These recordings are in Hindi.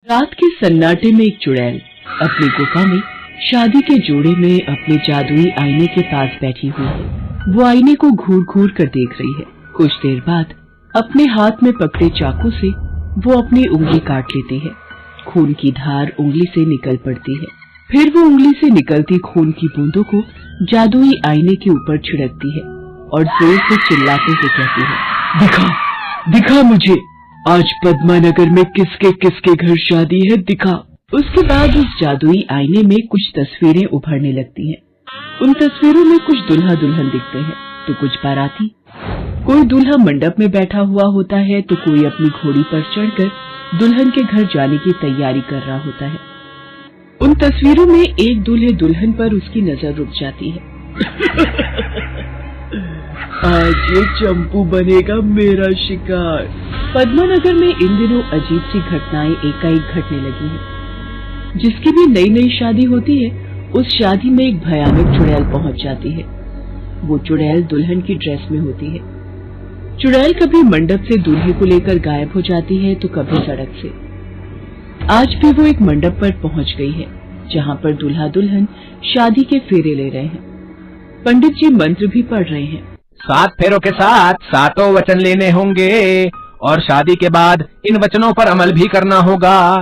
रात के सन्नाटे में एक चुड़ैल अपनी गुफा में शादी के जोड़े में अपने जादुई आईने के पास बैठी हुई है। वो आईने को घूर घूर कर देख रही है। कुछ देर बाद अपने हाथ में पकड़े चाकू से वो अपनी उंगली काट लेती है। खून की धार उंगली से निकल पड़ती है। फिर वो उंगली से निकलती खून की बूंदों को जादुई आईने के ऊपर छिड़कती है और जोर से चिल्लाते हुए कहती है, दिखा दिखा मुझे, आज पद्मानगर में किसके किसके घर शादी है, दिखा। उसके बाद उस जादुई आईने में कुछ तस्वीरें उभरने लगती हैं। उन तस्वीरों में कुछ दूल्हा दुल्हन दिखते हैं तो कुछ बाराती। कोई दूल्हा मंडप में बैठा हुआ होता है तो कोई अपनी घोड़ी पर चढ़कर दुल्हन के घर जाने की तैयारी कर रहा होता है। उन तस्वीरों में एक दूल्हे दुल्हन पर उसकी नजर रुक जाती है। आज ये चंपू बनेगा मेरा शिकार। पद्मानगर में इन दिनों अजीब सी घटनाएं एकाएक घटने लगी हैं। जिसकी भी नई नई शादी होती है उस शादी में एक भयानक चुड़ैल पहुंच जाती है। वो चुड़ैल दुल्हन की ड्रेस में होती है। चुड़ैल कभी मंडप से दूल्हे को लेकर गायब हो जाती है तो कभी सड़क से। आज भी वो एक मंडप पर पहुंच गई है जहां पर दूल्हा दुल्हन शादी के फेरे ले रहे हैं। पंडित जी मंत्र भी पढ़ रहे हैं। 7 फेरों के साथ 7 वचन लेने होंगे और शादी के बाद इन वचनों पर अमल भी करना होगा।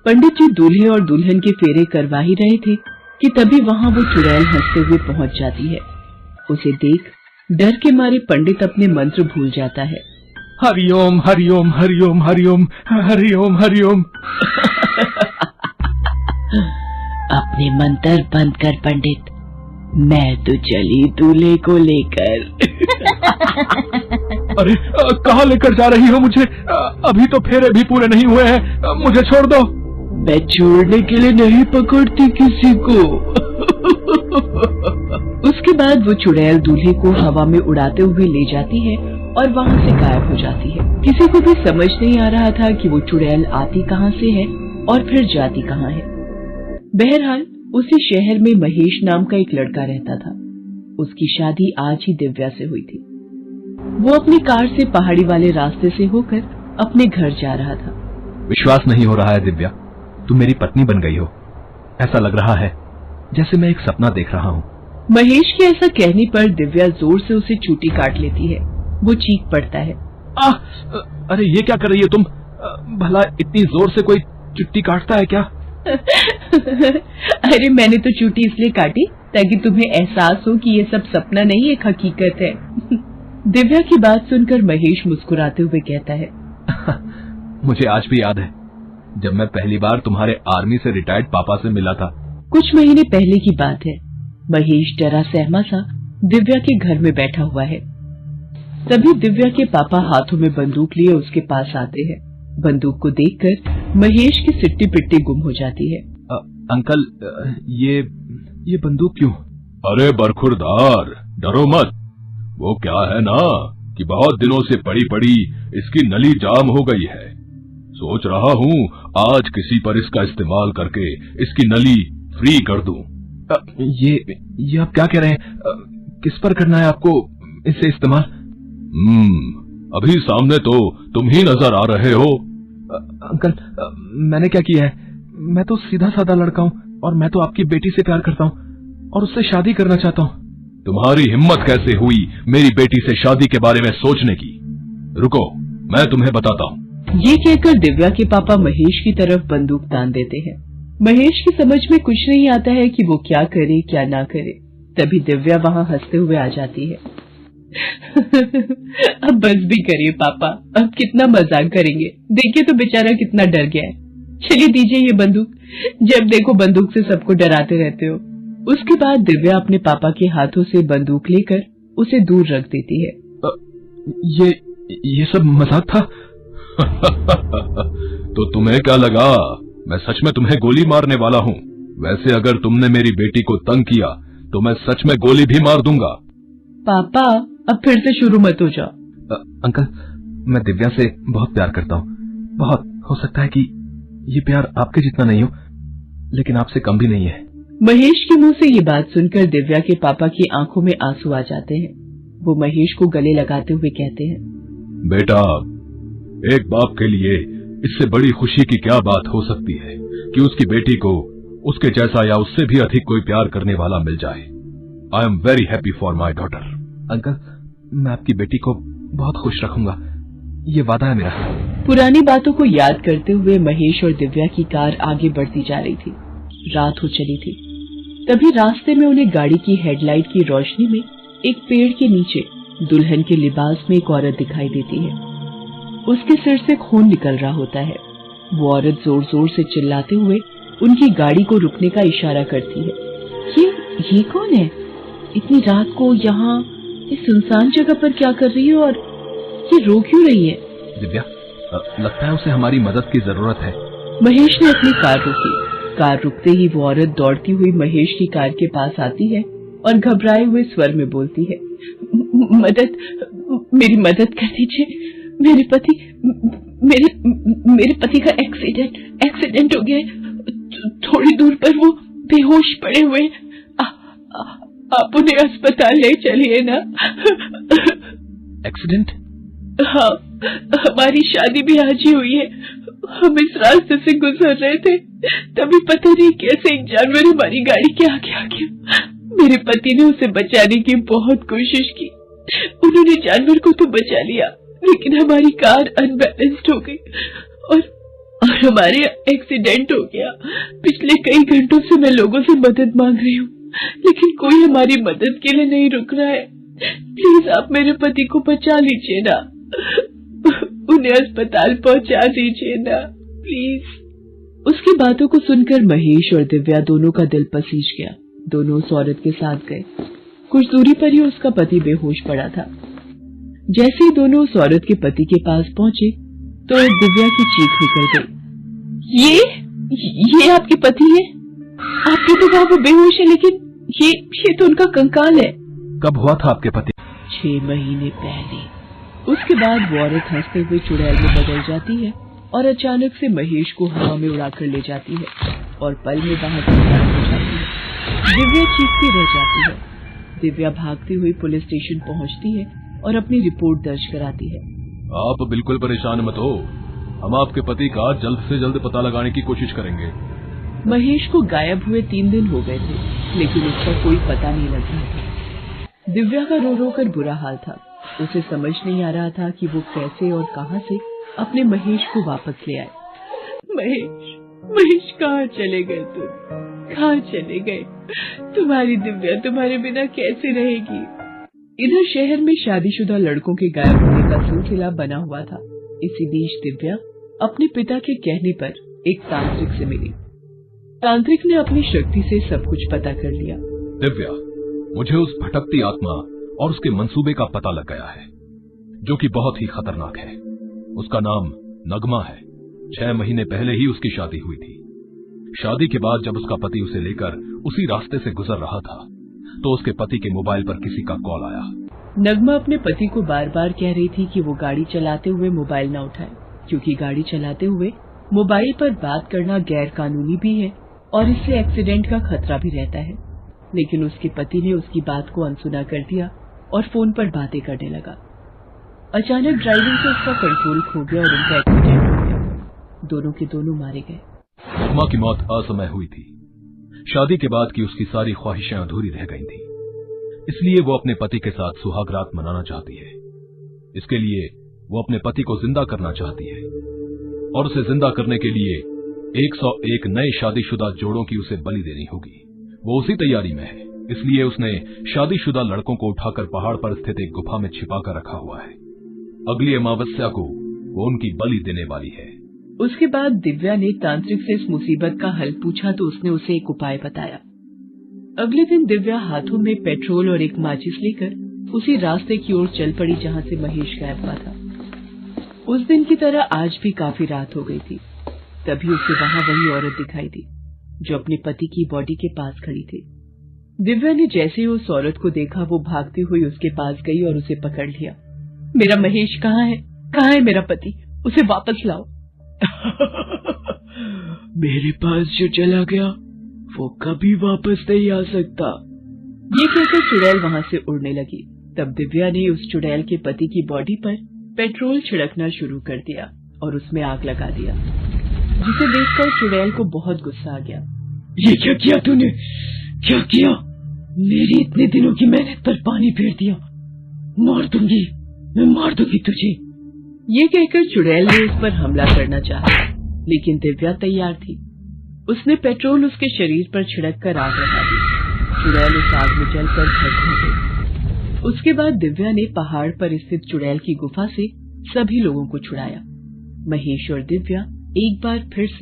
पंडित जी दूल्हे और दुल्हन के फेरे करवा ही रहे थे कि तभी वहां वो चुड़ैल हंसते हुए पहुंच जाती है। उसे देख डर के मारे पंडित अपने मंत्र भूल जाता है। हरिओम हरिओम हरिओम हरिओम हरिओम हरिओम। अपने मंत्र बंद कर पंडित, मैं तो चली दूल्हे को लेकर। अरे कहाँ लेकर जा रही हो मुझे? अभी तो फेरे भी पूरे नहीं हुए हैं, मुझे छोड़ दो। मैं छोड़ने के लिए नहीं पकड़ती किसी को। उसके बाद वो चुड़ैल दूल्हे को हवा में उड़ाते हुए ले जाती है और वहाँ से गायब हो जाती है। किसी को भी समझ नहीं आ रहा था कि वो चुड़ैल आती कहाँ से है और फिर जाती कहाँ है। बहरहाल उसी शहर में महेश नाम का एक लड़का रहता था। उसकी शादी आज ही दिव्या से हुई थी। वो अपनी कार से पहाड़ी वाले रास्ते से होकर अपने घर जा रहा था। विश्वास नहीं हो रहा है दिव्या, तुम मेरी पत्नी बन गई हो। ऐसा लग रहा है जैसे मैं एक सपना देख रहा हूँ। महेश के ऐसा कहने पर दिव्या जोर से उसे चूटी काट लेती है। वो चीख पड़ता है, अरे ये क्या कर रही हो तुम? भला इतनी जोर से कोई चुट्टी काटता है क्या? अरे मैंने तो चूटी इसलिए काटी ताकि तुम्हें एहसास हो कि ये सब सपना नहीं एक हकीकत है। दिव्या की बात सुनकर महेश मुस्कुराते हुए कहता है, मुझे आज भी याद है जब मैं पहली बार तुम्हारे आर्मी से रिटायर्ड पापा से मिला था। कुछ महीने पहले की बात है। महेश डरा सहमा सा दिव्या के घर में बैठा हुआ है। तभी दिव्या के पापा हाथों में बंदूक लिए उसके पास आते हैं। बंदूक को देखकर महेश की सिट्टी पिट्टी गुम हो जाती है। अंकल ये बंदूक क्यों? अरे बरखुरदार, डरो मत। वो क्या है ना कि बहुत दिनों से पड़ी पड़ी इसकी नली जाम हो गई है। सोच रहा हूँ आज किसी पर इसका इस्तेमाल करके इसकी नली फ्री कर दूं। ये आप क्या कह रहे हैं? किस पर करना है आपको इससे इस्तेमाल? अभी सामने तो तुम ही नजर आ रहे हो। अंकल मैंने क्या किया है? मैं तो सीधा साधा लड़का हूँ और मैं तो आपकी बेटी से प्यार करता हूँ और उससे शादी करना चाहता हूँ। तुम्हारी हिम्मत कैसे हुई मेरी बेटी से शादी के बारे में सोचने की? रुको मैं तुम्हें बताता हूँ। ये कहकर दिव्या के पापा महेश की तरफ बंदूक तान देते हैं। महेश की समझ में कुछ नहीं आता है कि वो क्या करे क्या ना करे। तभी दिव्या वहाँ हंसते हुए आ जाती है। अब बस भी करिए पापा, अब कितना मजाक करेंगे। देखिए तो बेचारा कितना डर गया है। चलिए दीजिए ये बंदूक, जब देखो बंदूक से सबको डराते रहते हो। उसके बाद दिव्या अपने पापा के हाथों से बंदूक लेकर उसे दूर रख देती है। ये सब मजाक था? तो तुम्हें क्या लगा मैं सच में तुम्हें गोली मारने वाला हूँ? वैसे अगर तुमने मेरी बेटी को तंग किया तो मैं सच में गोली भी मार दूंगा। पापा अब फिर से शुरू मत हो जाओ। अंकल मैं दिव्या से बहुत प्यार करता हूँ। बहुत हो सकता है कि ये प्यार आपके जितना नहीं हो लेकिन आपसे कम भी नहीं है। महेश के मुंह से ये बात सुनकर दिव्या के पापा की आंखों में आंसू आ जाते हैं। वो महेश को गले लगाते हुए कहते हैं, बेटा एक बाप के लिए इससे बड़ी खुशी की क्या बात हो सकती है कि उसकी बेटी को उसके जैसा या उससे भी अधिक कोई प्यार करने वाला मिल जाए। I am very happy for my daughter. Uncle, मैं आपकी बेटी को बहुत खुश रखूंगा, ये वादा है मेरा। पुरानी बातों को याद करते हुए महेश और दिव्या की कार आगे बढ़ती जा रही थी। रात हो चली थी। तभी रास्ते में उन्हें गाड़ी की हेडलाइट की रोशनी में एक पेड़ के नीचे दुल्हन के लिबास में एक औरत दिखाई देती है। उसके सिर से खून निकल रहा होता है। वो औरत जोर जोर से चिल्लाते हुए उनकी गाड़ी को रुकने का इशारा करती है। ये कौन है? इतनी रात को यहाँ इस सुनसान जगह पर क्या कर रही है और ये रो क्यों रही है? दिव्या, लगता है उसे हमारी मदद की जरूरत है। महेश ने अपनी कार रोकी। कार रुकते ही वो औरत दौड़ती हुई महेश की कार के पास आती है और घबराए हुए स्वर में बोलती है, मेरी मदद कर दीजिए। मेरे पति का एक्सीडेंट हो गया। थोड़ी दूर पर वो बेहोश पड़े हुए। आप उन्हें अस्पताल ले चलिए ना। एक्सीडेंट? हाँ, हमारी शादी भी आज ही हुई है। हम इस रास्ते से गुजर रहे थे, तभी पता नहीं कैसे एक जानवर हमारी गाड़ी के आगे आ गया। मेरे पति ने उसे बचाने की बहुत कोशिश की। उन्होंने जानवर को तो बचा लिया, लेकिन हमारी कार अनबैलेंस्ड हो गई और हमारे एक्सीडेंट हो गया। पिछले कई घंटों से मैं लोगों से मदद मांग रही हूँ, लेकिन कोई हमारी मदद के लिए नहीं रुक रहा है। प्लीज आप मेरे पति को बचा लीजिए ना, उन्हें अस्पताल पहुंचा दीजिए ना, प्लीज। उसकी बातों को सुनकर महेश और दिव्या दोनों का दिल पसीज गया। दोनों उस औरत के साथ गए। कुछ दूरी पर ही उसका पति बेहोश पड़ा था। जैसे ही दोनों उस औरत के पति के पास पहुंचे तो दिव्या की चीख निकल गई। ये आपके पति है? आपने तो कहा वो बेहोश है, लेकिन ये तो उनका कंकाल है। कब हुआ था आपके पति? 6 महीने पहले। उसके बाद वो औरत हंसते हुए चुड़ैल में बदल जाती है और अचानक से महेश को हवा में उड़ाकर ले जाती है और पल में बाहर से गायब हो जाती है। दिव्या चीखती रह जाती है। दिव्या भागती हुई पुलिस स्टेशन पहुंचती है और अपनी रिपोर्ट दर्ज कराती है। आप बिल्कुल परेशान मत हो, हम आपके पति का जल्द से जल्द पता लगाने की कोशिश करेंगे। महेश को गायब हुए 3 दिन हो गए थे, लेकिन उसका कोई पता नहीं लग रहा था। दिव्या का रो रो कर बुरा हाल था। उसे समझ नहीं आ रहा था कि वो कैसे और कहां से अपने महेश को वापस ले आए। महेश कहाँ चले गए तुम? कहाँ चले गए? तुम्हारी दिव्या तुम्हारे बिना कैसे रहेगी? इधर शहर में शादीशुदा लड़कों के गायब होने का सिलसिला बना हुआ था। इसी बीच दिव्या अपने पिता के कहने पर एक तांत्रिक से मिली। तांत्रिक ने अपनी शक्ति से सब कुछ पता कर लिया। दिव्या, मुझे उस भटकती आत्मा और उसके मंसूबे का पता लग गया है, जो कि बहुत ही खतरनाक है। उसका नाम नगमा है। 6 महीने पहले ही उसकी शादी हुई थी। शादी के बाद जब उसका पति उसे लेकर उसी रास्ते से गुजर रहा था, तो उसके पति के मोबाइल पर किसी का कॉल आया। नगमा अपने पति को बार बार कह रही थी कि वो गाड़ी चलाते हुए मोबाइल न उठाए, क्योंकि गाड़ी चलाते हुए मोबाइल पर बात करना गैर कानूनी भी है और इससे एक्सीडेंट का खतरा भी रहता है। लेकिन उसके पति ने उसकी बात को अनसुना कर दिया और फोन पर बातें करने लगा। अचानक ड्राइविंग से उसका कंट्रोल खो गया और उनका एक्सीडेंट हो गया। दोनों के दोनों मारे गए। नगमा की मौत असमय हुई थी। शादी के बाद की उसकी सारी ख्वाहिशें अधूरी रह गई थी, इसलिए वो अपने पति के साथ सुहाग रात मनाना चाहती है। इसके लिए वो अपने पति को जिंदा करना चाहती है और उसे जिंदा करने के लिए 101 नए शादीशुदा जोड़ों की उसे बलि देनी होगी। वो उसी तैयारी में है, इसलिए उसने शादीशुदा लड़कों को उठाकर पहाड़ पर स्थित एक गुफा में छिपा कर रखा हुआ है। अगली अमावस्या को वो उनकी बलि देने वाली है। उसके बाद दिव्या ने तांत्रिक से इस मुसीबत का हल पूछा तो उसने उसे एक उपाय बताया। अगले दिन दिव्या हाथों में पेट्रोल और एक माचिस लेकर उसी रास्ते की ओर चल पड़ी जहां से महेश गायब हुआ था। उस दिन की तरह आज भी काफी रात हो गई थी। तभी उसे वहां वही औरत दिखाई दी जो अपने पति की बॉडी के पास खड़ी थी। दिव्या ने जैसे ही उस औरत को देखा, वो भागती हुई उसके पास गई और उसे पकड़ लिया। मेरा महेश कहाँ है? कहाँ है मेरा पति? उसे वापस लाओ। मेरे पास जो चला गया वो कभी वापस नहीं आ सकता। ये कहकर चुड़ैल वहां से उड़ने लगी। तब दिव्या ने उस चुड़ैल के पति की बॉडी पर पेट्रोल छिड़कना शुरू कर दिया और उसमें आग लगा दिया, जिसे देखकर चुड़ैल को बहुत गुस्सा आ गया। ये क्या किया तूने? क्या किया? मेरी इतने दिनों की मेहनत पर पानी फेर दिया। मार दूंगी, मैं मार दूंगी तुझे। ये कहकर चुड़ैल ने उस पर हमला करना चाहा, लेकिन दिव्या तैयार थी। उसने पेट्रोल उसके शरीर पर छिड़क कर आग लगा दी। चुड़ैल उस आग में जलकर भस्म हो गई। उसके बाद दिव्या ने पहाड़ पर स्थित चुड़ैल की गुफा से सभी लोगों को छुड़ाया। महेश और दिव्या एक बार फिर से